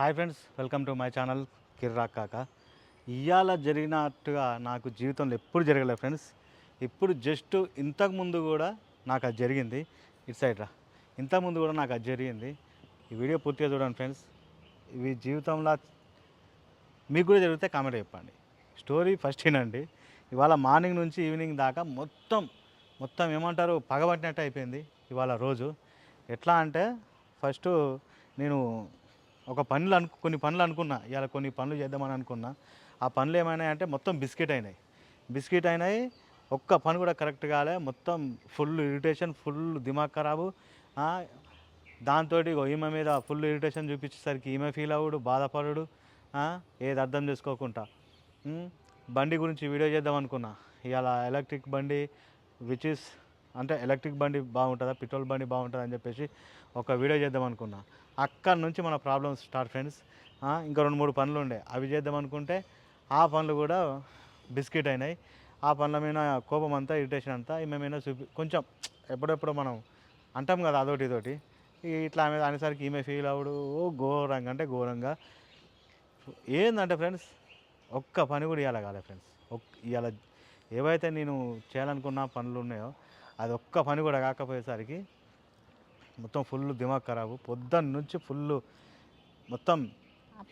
Hi friends, welcome to my channel Kirrak Kaka. ఇవాళ జరిగినట్టుగా నాకు జీవితంలో ఎప్పుడు జరగలేదు ఫ్రెండ్స్. ఇప్పుడు జస్ట్ ఇంతకుముందు కూడా నాకు అది జరిగింది. ఇటు సైడ్ రా, ఇంతకుముందు కూడా నాకు అది జరిగింది. ఈ వీడియో పూర్తిగా చూడండి ఫ్రెండ్స్. ఇవి జీవితంలో మీకు కూడా జరిగితే కామెంట్ చెప్పండి. స్టోరీ ఫస్ట్ వినండి. ఇవాళ మార్నింగ్ నుంచి ఈవినింగ్ దాకా మొత్తం మొత్తం ఏమంటారు పగబట్టినట్టు అయిపోయింది ఇవాళ రోజు. ఎట్లా అంటే ఫస్ట్ నేను కొన్ని పనులు అనుకున్నా, ఇవాళ కొన్ని పనులు చేద్దామని అనుకున్నా. ఆ పనులు ఏమైనాయి అంటే మొత్తం బిస్కెట్ అయినాయి. ఒక్క పని కూడా కరెక్ట్ కాలే. మొత్తం ఫుల్ ఇరిటేషన్, ఫుల్ దిమాగ్ ఖరాబు. దాంతో ఈమె మీద ఫుల్ ఇరిటేషన్ చూపించేసరికి ఈమె ఫీల్ అవ్వడు, బాధపడు, ఏది అర్థం చేసుకోకుండా. బండి గురించి వీడియో చేద్దాం అనుకున్నా. ఇవాళ ఎలక్ట్రిక్ బండి విచ్ ఇస్ అంటే ఎలక్ట్రిక్ బండి బాగుంటుందా, పెట్రోల్ బండి బాగుంటుందా అని చెప్పేసి ఒక వీడియో చేద్దాం అనుకున్నా. అక్కడి నుంచి మన ప్రాబ్లమ్స్ స్టార్ట్ ఫ్రెండ్స్. ఇంకా 2-3 పనులు ఉండే, అవి చేద్దాం అనుకుంటే ఆ పనులు కూడా బిస్కెట్ అయినాయి. ఆ పనుల మీద కోపం అంతా, ఇరిటేషన్ అంతా ఈమె మీద కొంచెం ఎప్పుడెప్పుడు మనం అంటాం కదా అదొకటి ఇదోటి. ఇట్లా మీద అనేసరికి ఈమె ఫీల్ అవ్వడు ఘోరంగా అంటే ఘోరంగా. ఏందంటే ఫ్రెండ్స్, ఒక్క పని కూడా ఇవాళ కాలే ఫ్రెండ్స్. ఇవాళ ఏవైతే నేను చేయాలనుకున్న పనులు ఉన్నాయో అది ఒక్క పని కూడా కాకపోయేసరికి మొత్తం ఫుల్ దిమాగ్ ఖరాబు. పొద్దున్న నుంచి ఫుల్ మొత్తం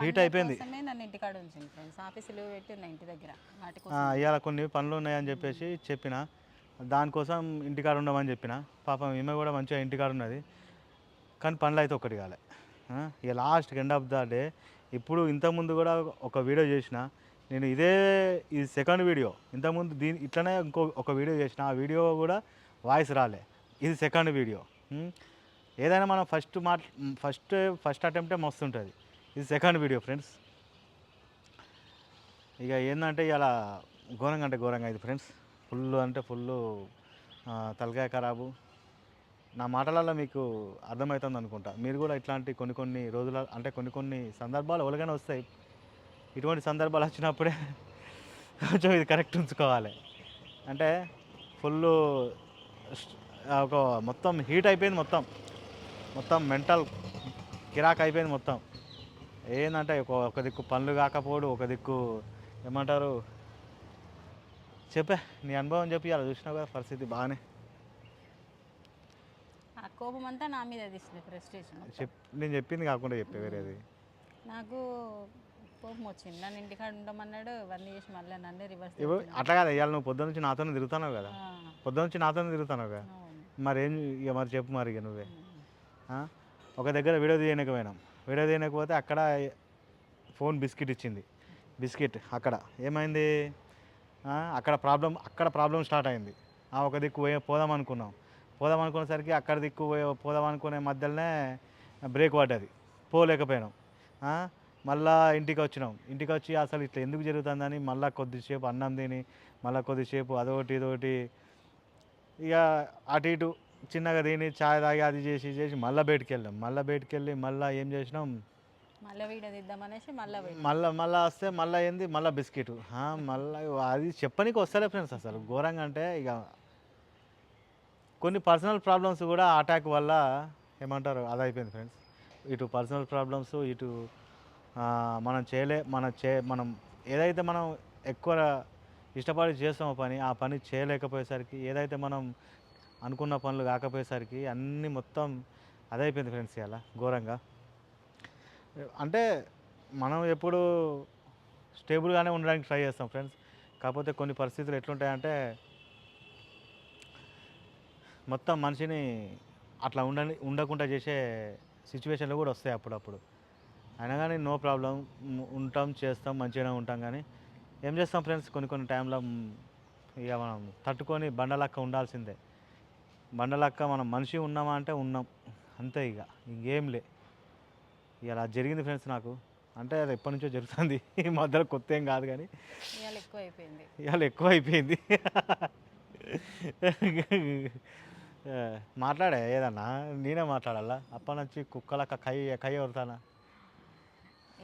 హీట్ అయిపోయింది. ఇవాళ కొన్ని పనులు ఉన్నాయని చెప్పేసి చెప్పిన, దానికోసం ఇంటికాడ ఉండమని చెప్పిన. పాపం ఈమె కూడా మంచిగా ఇంటికాడ ఉన్నది, కానీ పనులు అయితే ఒకటి కాలే. ఇక last end of the day ఇప్పుడు ఇంతకుముందు కూడా ఒక వీడియో చేసిన నేను. ఇది సెకండ్ వీడియో. ఇంతకుముందు ఇట్లనే ఒక వీడియో చేసిన, ఆ వీడియో కూడా వాయిస్ రాలే. ఇది సెకండ్ వీడియో. ఏదైనా మనం ఫస్ట్ అటెంప్టే మస్తు ఉంటుంది. ఇది సెకండ్ వీడియో ఫ్రెండ్స్. ఇక ఏంటంటే ఇలా ఘోరంగా అంటే ఘోరంగా ఇది ఫ్రెండ్స్. ఫుల్ అంటే ఫుల్ తలకాయ ఖరాబు. నా మాటలలో మీకు అర్థమవుతుంది అనుకుంటా. మీరు కూడా ఇట్లాంటి కొన్ని రోజుల అంటే కొన్ని సందర్భాలు ఎవరికైనా వస్తాయి. ఇటువంటి సందర్భాలు వచ్చినప్పుడే కొంచెం ఇది కరెక్ట్ ఉంచుకోవాలి. అంటే ఫుల్ ఒక మొత్తం హీట్ అయిపోయింది. మొత్తం మెంటల్ కిరాక్ అయిపోయింది మొత్తం. ఏంటంటే ఒక దిక్కు పనులు కాకపోడు, ఒక దిక్కు ఏమంటారు చెప్పే నీ అనుభవం చెప్పి అలా చూసినా కదా పరిస్థితి బాగానే. కోపం అంతా నా మీద తీసింది, ఫ్రస్ట్రేషన్. నేను చెప్పింది కాకుండా చెప్పే వేరేది. నాకు కోపం వచ్చింది. నన్ను ఇంటికాడ ఉండమన్నాడు, ఇవన్నీ చేసి మళ్ళీ నన్ను రివర్స్. అట్లా కదా, ఇవాళ నువ్వు పొద్దున్న నుంచి నాతోనే తిరుగుతున్నావు కదా. మరి ఇక మరి చెప్పు మరి ఇక నువ్వే. ఒక దగ్గర వీడియో తీయకపోతే అక్కడ ఫోన్ బిస్కెట్ ఇచ్చింది. అక్కడ ఏమైంది, అక్కడ ప్రాబ్లం స్టార్ట్ అయింది. ఒక దిక్కు పోదాం అనుకునేసరికి అక్కడ దిక్కు పోదాం అనుకునే మధ్యలోనే బ్రేక్ పడ్డది, పోలేకపోయినాం. మళ్ళా ఇంటికి వచ్చి అసలు ఇట్లా ఎందుకు జరుగుతుందని మళ్ళీ కొద్దిసేపు అన్నం తిని, మళ్ళీ కొద్దిసేపు అదొకటి ఇదొకటి ఇక అటు ఇటు చిన్నగా తిని చాయ్ తాగి అది చేసి మళ్ళీ బయటికి వెళ్ళి మళ్ళీ ఏం చేసినాం, మళ్ళీ వస్తే మళ్ళీ ఏంది, మళ్ళీ బిస్కెట్. మళ్ళీ అది చెప్పనీకి వస్తలే ఫ్రెండ్స్. అసలు ఘోరంగా అంటే ఇక కొన్ని పర్సనల్ ప్రాబ్లమ్స్ కూడా అటాక్ వల్ల ఏమంటారు అది అయిపోయింది ఫ్రెండ్స్. ఇటు పర్సనల్ ప్రాబ్లమ్స్, ఇటు మనం ఏదైతే మనం ఎక్కువ ఇష్టపడి చేస్తామో ఆ పని చేయలేకపోయేసరికి, ఏదైతే మనం అనుకున్న పనులు కాకపోయేసరికి అన్నీ మొత్తం అదైపోయింది ఫ్రెండ్స్. ఇలా ఘోరంగా అంటే మనం ఎప్పుడు స్టేబుల్గానే ఉండడానికి ట్రై చేస్తాం ఫ్రెండ్స్. కాకపోతే కొన్ని పరిస్థితులు ఎట్లుంటాయంటే మొత్తం మనిషిని అట్లా ఉండకుండా చేసే సిచ్యువేషన్లు కూడా వస్తాయి అప్పుడప్పుడు. అయినా కానీ నో ప్రాబ్లం, చేస్తాం, మంచిగానే ఉంటాం. కానీ ఏం చేస్తాం ఫ్రెండ్స్, కొన్ని టైంలో ఇక మనం తట్టుకొని బండలక్క ఉండాల్సిందే. బండలక్క మనం మనిషి ఉన్నామా అంటే ఉన్నాం, అంతే. ఇంకేం లే. ఇలా జరిగింది ఫ్రెండ్స్ నాకు. అంటే అది ఎప్పటి నుంచో జరుగుతుంది, ఈ మధ్యలో కొత్త ఏం కాదు. కానీ ఇవాళ ఎక్కువ అయిపోయింది. మాట్లాడే ఏదన్నా నేనే మాట్లాడాలా? అప్పటి నుంచి కుక్కలక్క కై ఎవరుతానా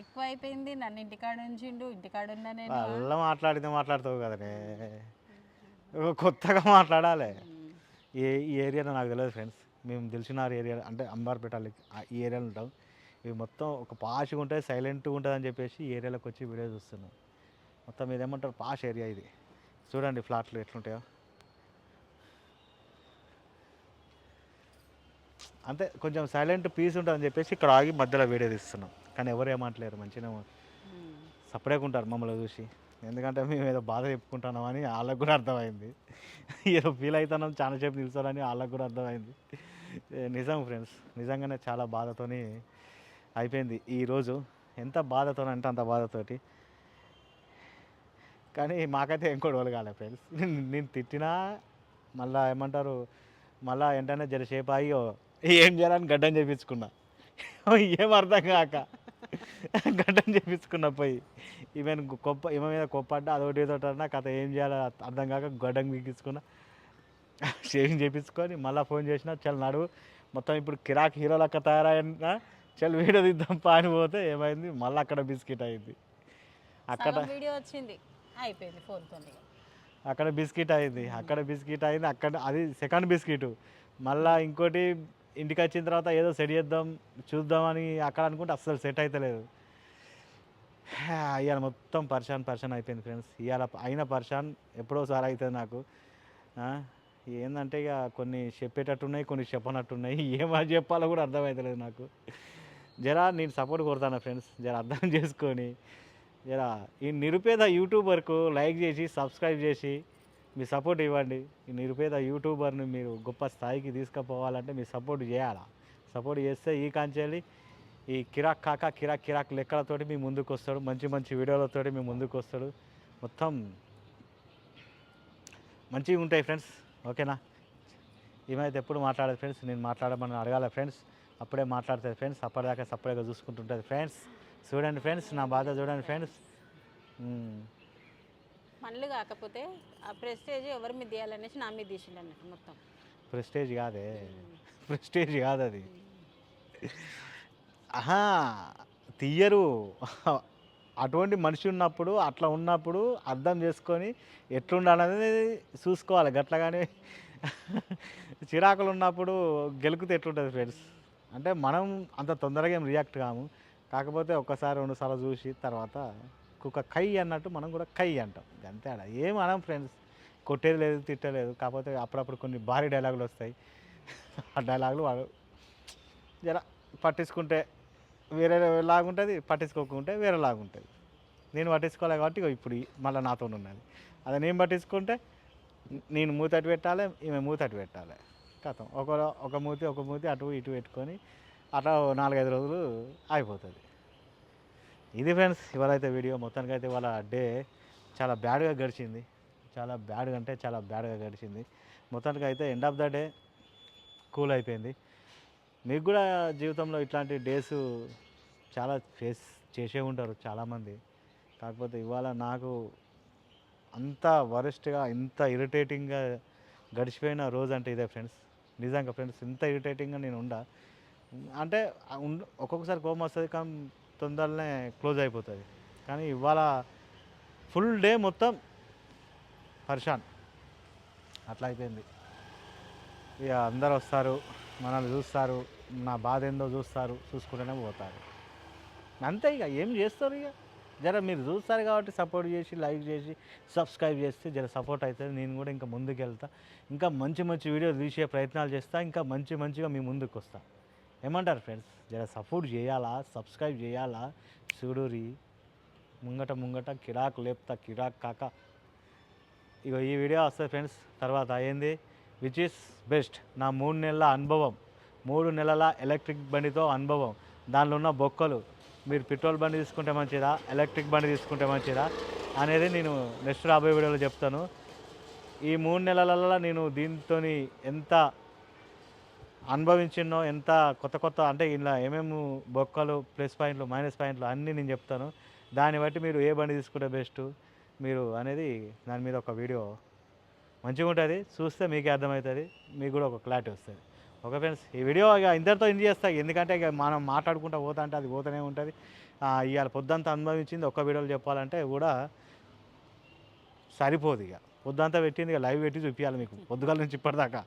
ఎక్కువ అయిపోయింది. నన్ను ఇంటికాడ అలా మాట్లాడుతావు కదనే, కొత్తగా మాట్లాడాలి. ఈ ఏరియాలో నాకు తెలియదు ఫ్రెండ్స్. మేము తెలిసిన ఏరియా అంటే అంబార్పేట, ఈ ఏరియాలో ఉంటాం. ఇవి మొత్తం ఒక పాష్గా ఉంటుంది, సైలెంట్గా ఉంటుంది అని చెప్పేసి ఈ ఏరియాలోకి వచ్చి వీడియో చూస్తున్నాం. మొత్తం ఇదేమంటారు పాష్ ఏరియా ఇది. చూడండి ఫ్లాట్లు ఎట్లుంటాయో. అంతే కొంచెం సైలెంట్ పీస్ ఉంటుందని చెప్పేసి ఇక్కడ ఆగి మధ్యలో వీడియో తీస్తున్నాం. కానీ ఎవరు ఏమంటలేరు, మంచిగా సపరేట్గా ఉంటారు మమ్మల్ని చూసి. ఎందుకంటే మేము ఏదో బాధ చెప్పుకుంటున్నామని వాళ్ళకు కూడా అర్థమైంది. ఏదో ఫీల్ అవుతున్నాం చాలాసేపు నిలుస్తారని వాళ్ళకు కూడా అర్థమైంది. నిజం ఫ్రెండ్స్, నిజంగానే చాలా బాధతోని అయిపోయింది ఈరోజు. ఎంత బాధతో అంటే అంత బాధతోటి. కానీ మాకైతే ఏం గొడవలు కాలే ఫ్రెండ్స్. నేను తిట్టినా మళ్ళీ ఏమంటారు, మళ్ళీ వెంటనే జరసేపు ఆగి ఏం చేయాలని గడ్డం చేయించుకున్నా. ఏం అర్థం కాక గడ్డం చేయించుకున్నా పోయి. ఈమె మీద కొప్పడ్డా అదొకటి ఏదోటి అన్నా కథ ఏం చేయాలో అర్థం కాక గడ్డం గీకించుకున్నా. షేవింగ్ చేయించుకొని మళ్ళీ ఫోన్ చేసిన, చల్ నడువు మొత్తం ఇప్పుడు కిరాక్ హీరో లెక్క తయారైనా, చల్ వీడియో తీద్దాం పాని పోతే ఏమైంది, మళ్ళీ అక్కడ బిస్కెట్ అయింది. అక్కడ వీడియో వచ్చింది, అయిపోయింది ఫోన్తో. అక్కడ బిస్కెట్ అయింది, అక్కడ అది సెకండ్ బిస్కెట్. మళ్ళీ ఇంకోటి ఇంటికి వచ్చిన తర్వాత ఏదో సెట్ చేద్దాం చూద్దామని అక్కడ అనుకుంటే అస్సలు సెట్ అవుతలేదు. ఇవాళ మొత్తం పరిశాన్ అయిపోయింది ఫ్రెండ్స్. ఇవాళ అయిన పరిశాన్ ఎప్పుడోసారి అవుతుంది నాకు. ఏంటంటే ఇక కొన్ని చెప్పేటట్టున్నాయి, కొన్ని చెప్పనట్టున్నాయి. ఏమని చెప్పాలో కూడా అర్థమవుతలేదు నాకు. జరా నేను సపోర్ట్ కొడతాను ఫ్రెండ్స్, జర అర్థం చేసుకొని జరా ఈ నిరుపేద యూట్యూబర్కు లైక్ చేసి సబ్స్క్రైబ్ చేసి మీ సపోర్ట్ ఇవ్వండి. ఈ నిరుపేద యూట్యూబర్ని మీరు గొప్ప స్థాయికి తీసుకుపోవాలంటే మీరు సపోర్ట్ చేయాలా. సపోర్ట్ చేస్తే ఈ కాంచెల్లి ఈ కిరాక్ లెక్కలతోటి మీ ముందుకు వస్తాడు, మంచి వీడియోలతోటి మీ ముందుకు వస్తాడు. మొత్తం మంచిగా ఉంటాయి ఫ్రెండ్స్. ఓకేనా? ఏమైతే ఎప్పుడు మాట్లాడదు ఫ్రెండ్స్, నేను మాట్లాడమని అడగాలి ఫ్రెండ్స్, అప్పుడే మాట్లాడుతుంది ఫ్రెండ్స్. అప్పటిదాకా సపరేట్గా చూసుకుంటుంటుంది ఫ్రెండ్స్. చూడండి ఫ్రెండ్స్, నా బాధ చూడండి ఫ్రెండ్స్. మళ్ళీ కాకపోతే ఆ ప్రెస్టేజ్ ఎవరి మీద తీయాలనేసి నా మీద తీసిండు అన్నట్టు మొత్తం. ప్రెస్టేజ్ కాదు అది. ఆహా, తీయరు. అటువంటి మనిషి ఉన్నప్పుడు, అట్లా ఉన్నప్పుడు అర్థం చేసుకొని ఎట్లుండాలనేది చూసుకోవాలి. గట్ల కానీ చిరాకులు ఉన్నప్పుడు గెలుకుతే ఎట్లుంటుంది ఫ్రెండ్స్. అంటే మనం అంత తొందరగా ఏం రియాక్ట్ కాము. కాకపోతే ఒక్కసారి 2 సార్లు చూసి తర్వాత కుక్క కై అన్నట్టు మనం కూడా కై అంటాం. అంతే, ఆడ ఏం అనం ఫ్రెండ్స్. కొట్టేది లేదు, తిట్టలేదు. కాకపోతే అప్పుడప్పుడు కొన్ని భారీ డైలాగులు వస్తాయి. ఆ డైలాగులు వాడు జర పట్టించుకుంటే వేరే లాగుంటుంది, పట్టించుకోకుంటే వేరే లాగుంటుంది. నేను పట్టించుకోలే కాబట్టి ఇప్పుడు మళ్ళీ నాతో ఉన్నది. అదే నేను పట్టించుకుంటే నేను మూతటి పెట్టాలి, ఈమె మూతటి పెట్టాలి. కథం ఒక మూతి అటు ఇటు పెట్టుకొని అట్లా 4-5 రోజులు అయిపోతుంది. ఇది ఫ్రెండ్స్ ఇవాళైతే వీడియో. మొత్తానికైతే ఇవాళ డే చాలా బ్యాడ్గా గడిచింది. చాలా బ్యాడ్గా గడిచింది. మొత్తానికి అయితే end of the day cool అయిపోయింది. మీకు కూడా జీవితంలో ఇట్లాంటి డేస్ చాలా ఫేస్ చేసే ఉంటారు చాలామంది. కాకపోతే ఇవాళ నాకు అంత వరస్ట్గా, ఇంత ఇరిటేటింగ్గా గడిచిపోయిన రోజు అంటే ఇదే ఫ్రెండ్స్. నిజంగా ఫ్రెండ్స్, ఇంత ఇరిటేటింగ్గా నేను అంటే ఒక్కొక్కసారి కోపం వస్తుంది, కానీ తొందరనే క్లోజ్ అయిపోతుంది. కానీ ఇవాళ ఫుల్ డే మొత్తం పరిశాన్ అట్లా అయిపోయింది. ఇక అందరు వస్తారు, మనల్ని చూస్తారు, నా బాధ ఏందో చూసుకుంటూనే పోతారు. అంతే, ఇక ఏం చేస్తారు. ఇక జర మీరు చూస్తారు కాబట్టి సపోర్ట్ చేసి, లైక్ చేసి, సబ్స్క్రైబ్ చేస్తే జర సపోర్ట్ అవుతుంది. నేను కూడా ఇంకా ముందుకు వెళ్తా, ఇంకా మంచి వీడియోలు తీసే ప్రయత్నాలు చేస్తా, ఇంకా మంచిగా మీ ముందుకు వస్తా. ఏమంటారు ఫ్రెండ్స్? జర సపోర్ట్ చేయాలా, సబ్స్క్రైబ్ చేయాలా. చూడురి ముంగట కిరాక్ లేపుతా, కిరాక్ కాక. ఇక ఈ వీడియో వస్తుంది ఫ్రెండ్స్. తర్వాత అయ్యింది విచ్ ఈస్ బెస్ట్, నా 3 నెలల అనుభవం, 3 నెలల ఎలక్ట్రిక్ బండితో అనుభవం, దానిలో ఉన్న బొక్కలు, మీరు పెట్రోల్ బండి తీసుకుంటే మంచిదా, ఎలక్ట్రిక్ బండి తీసుకుంటే మంచిదా అనేది నేను నెక్స్ట్ రాబోయే వీడియోలో చెప్తాను. ఈ 3 నెలలలో నేను దీంతో ఎంత అనుభవించినో, ఎంత కొత్త అంటే ఇలా ఏమేమి బొక్కలు, ప్లస్ పాయింట్లు, మైనస్ పాయింట్లు అన్నీ నేను చెప్తాను. దాన్ని బట్టి మీరు ఏ బండి తీసుకుంటే బెస్ట్ మీరు అనేది దాని మీద ఒక వీడియో మంచిగా ఉంటుంది. చూస్తే మీకే అర్థమవుతుంది, మీకు కూడా ఒక క్లారిటీ వస్తుంది. ఓకే ఫ్రెండ్స్, ఈ వీడియో ఇక ఇంతటితో ఎండ్ చేస్తాయి. ఎందుకంటే ఇక మనం మాట్లాడుకుంటూ పోతా అంటే అది పోతూనే ఉంటుంది. ఇవాళ పొద్దంతా అనుభవించింది ఒక్క వీడియోలో చెప్పాలంటే కూడా సరిపోదు. ఇక పొద్దంతా పెట్టింది, ఇక లైవ్ పెట్టి చూపించాలి మీకు పొద్దుగాల నుంచి ఇప్పటిదాకా.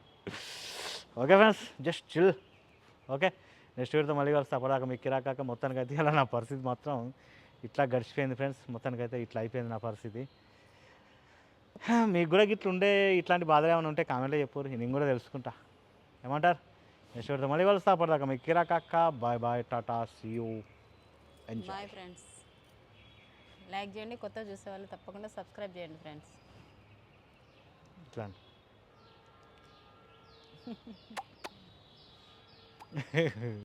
Okay friends, just chill. Okay, next వీడితో మళ్ళీ కలిసి అప్పటిదాకా మీకు కిరాకాక మొత్తానికి అయితే ఇలా నా పరిస్థితి మాత్రం ఇట్లా గడిచిపోయింది ఫ్రెండ్స్. మొత్తానికి అయితే ఇట్లా అయిపోయింది నా పరిస్థితి. మీకు కూడా గిట్ల ఉండే ఇట్లాంటి బాధలు ఏమైనా ఉంటే కామెంట్లో చెప్పు, నేను కూడా తెలుసుకుంటా. ఏమంటారు? నెక్స్ట్ వీడితో మళ్ళీ కలుస్తా. అప్పటిదాకా మీకు కిరాకాక బాయ్ బాయ్, టాటా, see you, enjoy. Bye friends. Like చేయండి, కొత్త చూసే వాళ్ళు తప్పకుండా సబ్స్క్రైబ్ చేయండి ఫ్రెండ్స్. ఇట్లా